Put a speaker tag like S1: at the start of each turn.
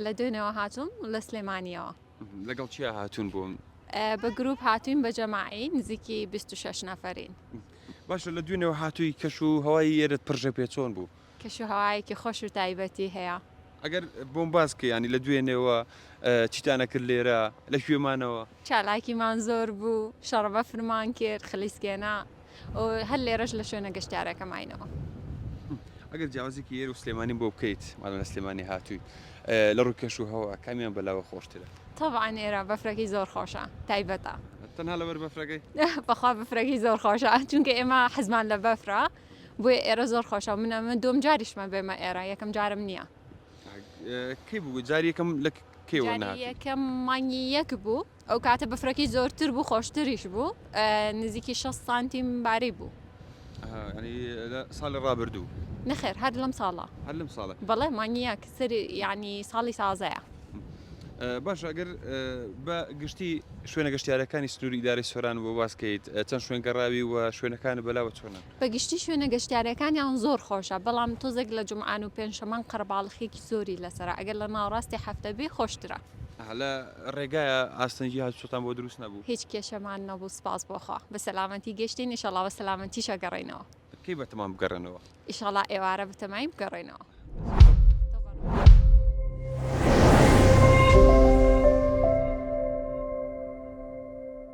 S1: لە دوێنەوە هاتووم لە سلێمانیەوە.
S2: لەگەڵ چیا هاتوون بووم؟
S1: بە گروپ هاتوین بە جەماعی نزیکی 26 نەفەرین.
S2: باشە لە دوێنەوە هاتووی کەش و هەوای ئێرت پڕژە پێچۆن بوو.
S1: کەش و هەوایەکی خۆش و تایبەتی هەیە.
S2: ئەگەر بۆم باسکە ینی لە دوێنێەوە چیتانە کرد لێرە لە کوێمانەوە؟
S1: چالاکیمان زۆر بوو، شەڕبە فرمان کرد، خلیسکێنا و هەر لێرەش لە شوێنە گەشتیارەکەماینەوە.
S2: ئەگەر جیاوازێکی ئێر و سلێمانی بۆ بکەیت ماڵە لە سلێمانی هاتووی لە ڕووی کەش و هەوا کامیان بەلاوە خۆشترە؟
S1: طبعاً ئێرە بەفرەکەی زۆر خۆشە، تایبەتە.
S2: تەنها لەبەر بەفرەکەی؟
S1: بەخوا بەفرەکەی زۆر خۆشە چونکە ئێمە حەزمان لە بەفرە بۆیە ئێرە زۆر خۆشە. من دوم جاریشمە بێمە ئێرە، یەکەم جارم نییە.
S2: کەی بوو جاری یەکەم لە کێوە
S1: جاری یەکەم مانگی یەک بوو، ئەو کاتە بەفرەکەی زۆرتر بوو، خۆشتریش بوو، نزیکی 6 سانتیم باری بوو.
S2: ساڵی ڕابردوو؟
S1: نەخێر هەر لەم ساڵە.
S2: هەر لەم ساڵە؟
S1: بەڵێ مانگی یەک سەری یعنی ساڵی سازەیە.
S2: باش ئەگەر بە گشتی شوێنە گەشتیارەکانی سنووری ئیدارەی سۆران بۆ باسکەیت چەند شوێن گەڕاوی و شوێنەکان بەلاوە چۆنن؟
S1: بەگشتی شوێنە گەشتیارەکانیان زۆر خۆشە، بەڵام تۆزێک لە جومعان و پێنجشەمان قەرباڵخێکی زۆری لەسەر ئەگەر لە ناوڕاستی هەفتە بێ خۆشترە.
S2: لە ڕێگایە ئاستەنجی هاتووتان بۆ دروست نەبوو؟
S1: هیچ کێشەمان نەبوو، سپاس بۆخوا بە سەلامەتی گەشتین، ئینشەڵا بە سەلامەتیشە گەڕێنەوە.
S2: کەی بەتەمام بگەڕێنەوە؟
S1: ئینشەڵا ئێوارە بەتەمایی بگەڕێنەوە.